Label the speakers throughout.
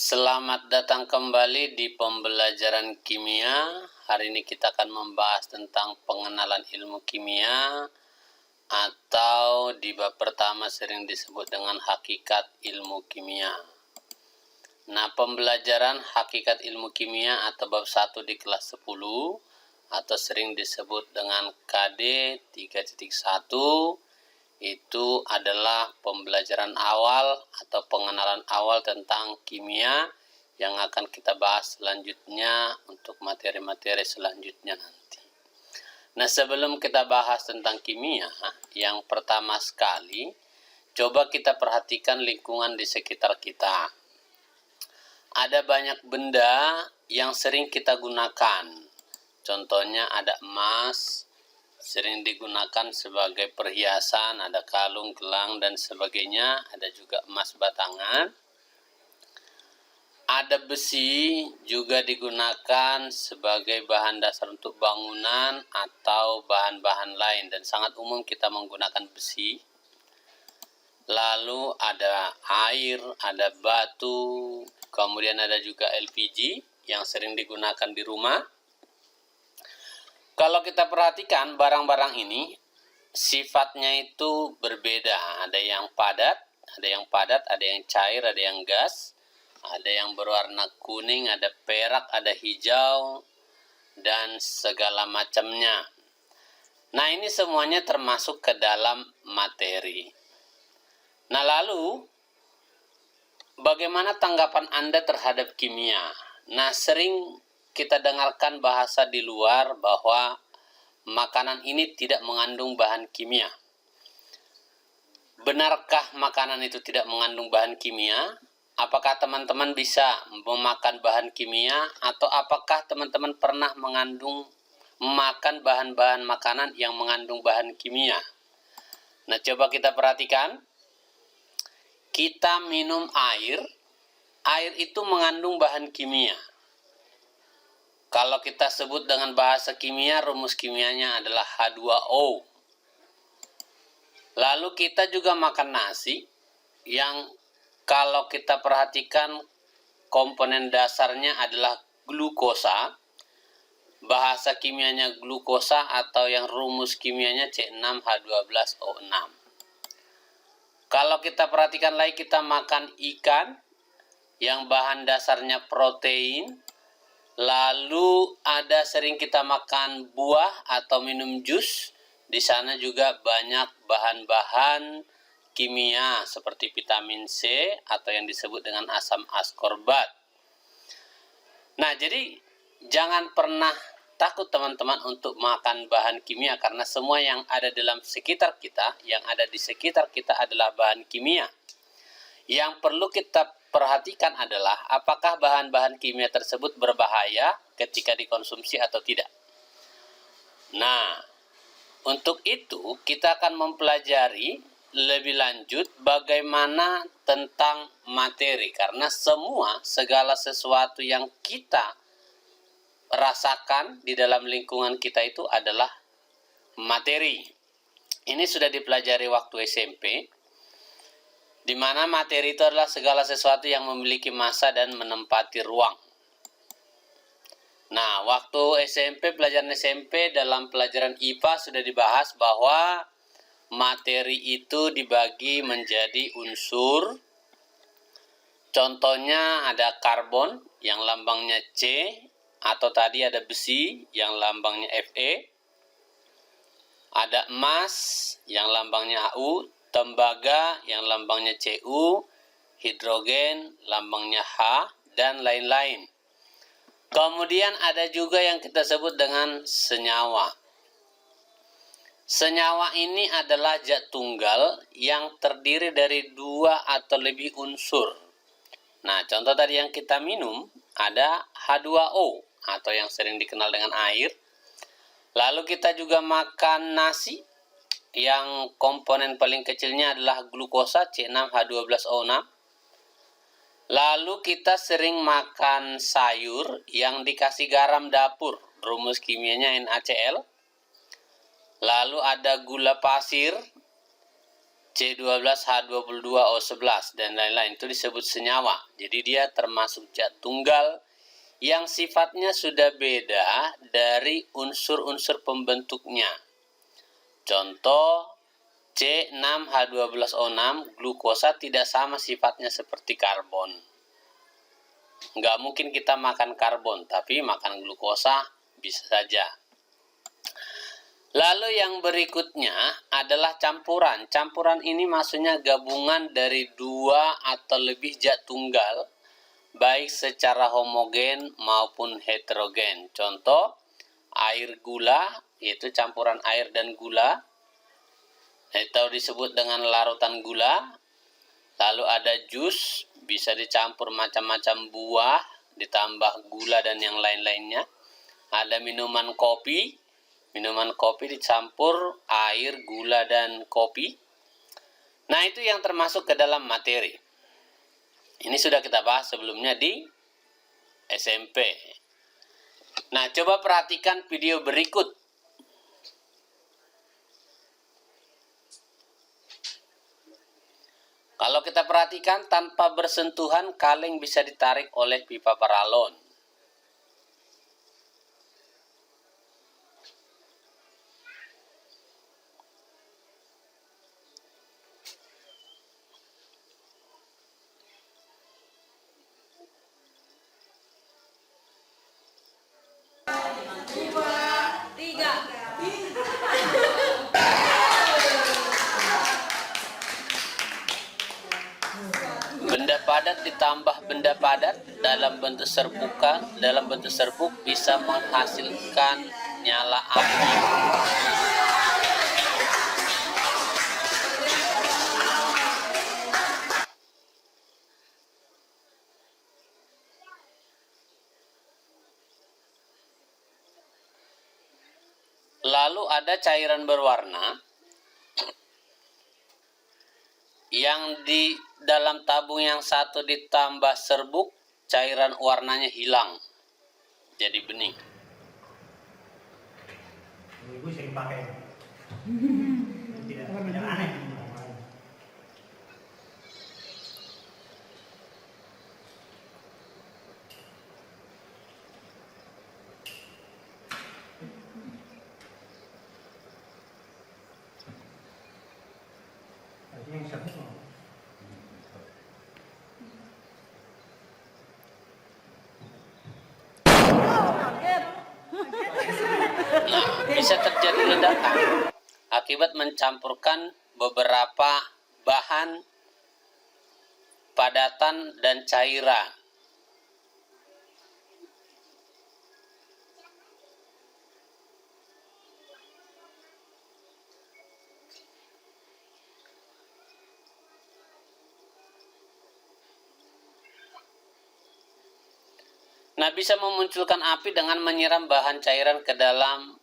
Speaker 1: Selamat datang kembali di pembelajaran kimia. Hari ini kita akan membahas tentang pengenalan ilmu kimia atau di bab pertama sering disebut dengan hakikat ilmu kimia. Nah, pembelajaran hakikat ilmu kimia atau bab 1 di kelas 10 atau sering disebut dengan KD 3.1 itu adalah pembelajaran awal atau pengenalan awal tentang kimia yang akan kita bahas selanjutnya untuk materi-materi selanjutnya nanti. Nah, sebelum kita bahas tentang kimia, yang pertama sekali, coba kita perhatikan lingkungan di sekitar kita. Ada banyak benda yang sering kita gunakan. Contohnya ada emas, sering digunakan sebagai perhiasan, ada kalung, gelang, dan sebagainya. Ada juga emas batangan. Ada besi juga digunakan sebagai bahan dasar untuk bangunan atau bahan-bahan lain. Dan sangat umum kita menggunakan besi. Lalu ada air, ada batu, kemudian ada juga LPG yang sering digunakan di rumah. Kalau kita perhatikan barang-barang ini sifatnya itu berbeda. Ada yang padat, ada yang cair, ada yang gas, ada yang berwarna kuning, ada perak, ada hijau, dan segala macamnya. Nah, ini semuanya termasuk ke dalam materi. Nah, lalu bagaimana tanggapan Anda terhadap kimia? Nah, sering kita dengarkan bahasa di luar bahwa makanan ini tidak mengandung bahan kimia. Benarkah makanan itu tidak mengandung bahan kimia? Apakah teman-teman bisa memakan bahan kimia? Atau apakah teman-teman pernah memakan bahan-bahan makanan yang mengandung bahan kimia? Nah, coba kita perhatikan. Kita minum air itu mengandung bahan kimia. Kalau kita sebut dengan bahasa kimia, rumus kimianya adalah H2O. Lalu kita juga makan nasi yang kalau kita perhatikan komponen dasarnya adalah glukosa. Bahasa kimianya glukosa atau yang rumus kimianya C6H12O6. Kalau kita perhatikan lagi, kita makan ikan yang bahan dasarnya protein. Lalu ada sering kita makan buah atau minum jus. Di sana juga banyak bahan-bahan kimia seperti vitamin C atau yang disebut dengan asam askorbat. Nah, jadi jangan pernah takut teman-teman untuk makan bahan kimia karena semua yang ada dalam sekitar kita, yang ada di sekitar kita adalah bahan kimia. Yang perlu kita perhatikan adalah apakah bahan-bahan kimia tersebut berbahaya ketika dikonsumsi atau tidak. Nah, untuk itu kita akan mempelajari lebih lanjut bagaimana tentang materi. Karena segala sesuatu yang kita rasakan di dalam lingkungan kita itu adalah materi. Ini sudah dipelajari waktu SMP. Di mana materi itu adalah segala sesuatu yang memiliki massa dan menempati ruang. Nah, waktu pelajaran SMP dalam pelajaran IPA sudah dibahas bahwa materi itu dibagi menjadi unsur. Contohnya ada karbon yang lambangnya C, atau tadi ada besi yang lambangnya Fe. Ada emas yang lambangnya Au, tembaga yang lambangnya Cu, hidrogen lambangnya H, dan lain-lain. Kemudian ada juga yang kita sebut dengan senyawa. Senyawa ini adalah zat tunggal yang terdiri dari 2 atau lebih unsur. Nah, contoh tadi yang kita minum ada H2O atau yang sering dikenal dengan air. Lalu kita juga makan nasi yang komponen paling kecilnya adalah glukosa C6H12O6. Lalu kita sering makan sayur yang dikasih garam dapur, rumus kimianya NaCl. Lalu ada gula pasir C12H22O11 dan lain-lain, itu disebut senyawa. Jadi dia termasuk zat tunggal yang sifatnya sudah beda dari unsur-unsur pembentuknya. Contoh C6H12O6, glukosa tidak sama sifatnya seperti karbon. Nggak mungkin kita makan karbon, tapi makan glukosa bisa saja. Lalu yang berikutnya adalah campuran. Campuran ini maksudnya gabungan dari dua atau lebih zat tunggal, baik secara homogen maupun heterogen. Contoh, air gula, yaitu campuran air dan gula, atau disebut dengan larutan gula. Lalu ada jus, bisa dicampur macam-macam buah, ditambah gula dan yang lain-lainnya. Ada minuman kopi dicampur air, gula, dan kopi. Nah, itu yang termasuk ke dalam materi. Ini sudah kita bahas sebelumnya di SMP. Nah, coba perhatikan video berikut. Kalau kita perhatikan, tanpa bersentuhan, kaleng bisa ditarik oleh pipa paralon. Benda padat ditambah benda padat dalam bentuk serbuk bisa menghasilkan nyala api. Lalu ada cairan berwarna yang di dalam tabung yang satu ditambah serbuk, cairan warnanya hilang, jadi bening.
Speaker 2: Ibu sering pakai. Tidak aneh. Yang satu.
Speaker 1: Nah, bisa terjadi ledakan akibat mencampurkan beberapa bahan, padatan, dan cairan. Nah, bisa memunculkan api dengan menyiram bahan cairan ke dalam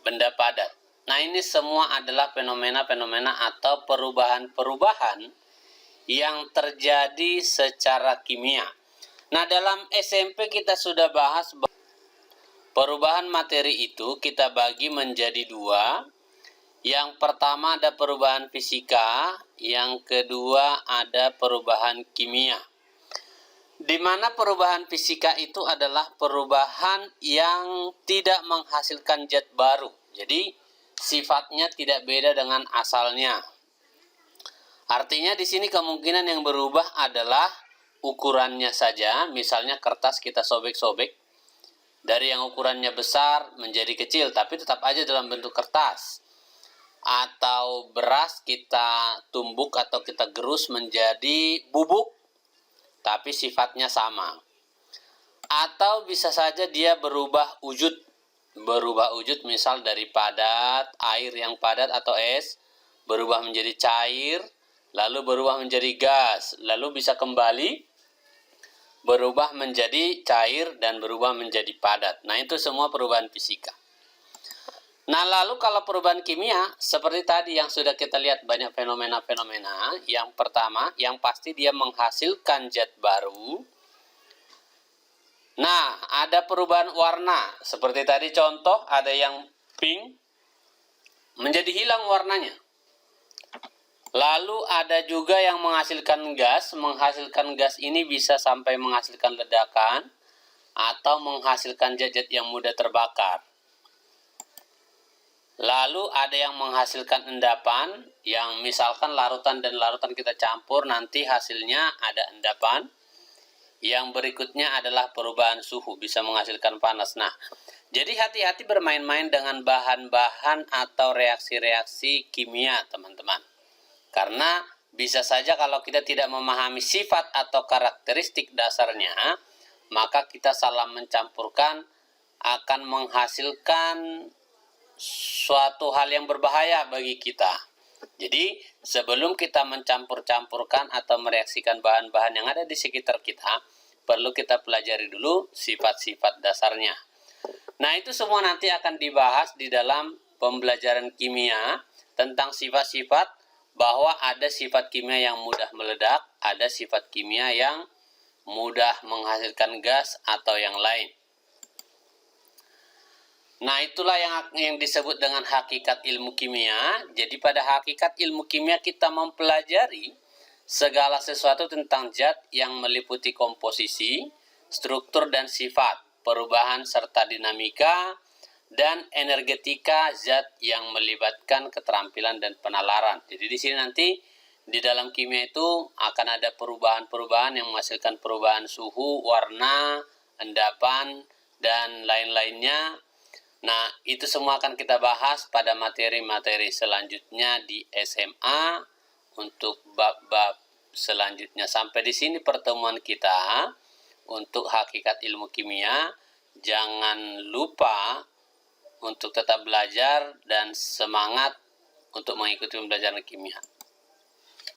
Speaker 1: benda padat. Nah, ini semua adalah fenomena-fenomena atau perubahan-perubahan yang terjadi secara kimia. Nah, dalam SMP kita sudah bahas perubahan materi itu kita bagi menjadi dua. Yang pertama ada perubahan fisika, yang kedua ada perubahan kimia. Di mana perubahan fisika itu adalah perubahan yang tidak menghasilkan zat baru. Jadi sifatnya tidak beda dengan asalnya. Artinya di sini kemungkinan yang berubah adalah ukurannya saja. Misalnya kertas kita sobek-sobek dari yang ukurannya besar menjadi kecil, tapi tetap aja dalam bentuk kertas. Atau beras kita tumbuk atau kita gerus menjadi bubuk, tapi sifatnya sama. Atau bisa saja dia berubah wujud. Berubah wujud misal dari padat, air yang padat atau es, berubah menjadi cair, lalu berubah menjadi gas, lalu bisa kembali berubah menjadi cair dan berubah menjadi padat. Nah, itu semua perubahan fisika. Nah, lalu kalau perubahan kimia, seperti tadi yang sudah kita lihat banyak fenomena-fenomena. Yang pertama, yang pasti dia menghasilkan zat baru. Nah, ada perubahan warna. Seperti tadi contoh, ada yang pink, menjadi hilang warnanya. Lalu ada juga yang menghasilkan gas. Menghasilkan gas ini bisa sampai menghasilkan ledakan atau menghasilkan zat-zat yang mudah terbakar. Lalu ada yang menghasilkan endapan, yang misalkan larutan dan larutan kita campur, nanti hasilnya ada endapan. Yang berikutnya adalah perubahan suhu, bisa menghasilkan panas. Nah, jadi hati-hati bermain-main dengan bahan-bahan atau reaksi-reaksi kimia, teman-teman. Karena bisa saja kalau kita tidak memahami sifat atau karakteristik dasarnya, maka kita salah mencampurkan akan menghasilkan suatu hal yang berbahaya bagi kita. Jadi sebelum kita mencampur-campurkan atau mereaksikan bahan-bahan yang ada di sekitar kita, perlu kita pelajari dulu sifat-sifat dasarnya. Nah, itu semua nanti akan dibahas di dalam pembelajaran kimia tentang sifat-sifat, bahwa ada sifat kimia yang mudah meledak, ada sifat kimia yang mudah menghasilkan gas atau yang lain. Nah, itulah yang disebut dengan hakikat ilmu kimia. Jadi pada hakikat ilmu kimia kita mempelajari segala sesuatu tentang zat yang meliputi komposisi, struktur dan sifat, perubahan serta dinamika, dan energetika zat yang melibatkan keterampilan dan penalaran. Jadi di sini nanti di dalam kimia itu akan ada perubahan-perubahan yang menghasilkan perubahan suhu, warna, endapan, dan lain-lainnya. Nah, itu semua akan kita bahas pada materi-materi selanjutnya di SMA untuk bab-bab selanjutnya. Sampai di sini pertemuan kita untuk hakikat ilmu kimia. Jangan lupa untuk tetap belajar dan semangat untuk mengikuti pembelajaran kimia.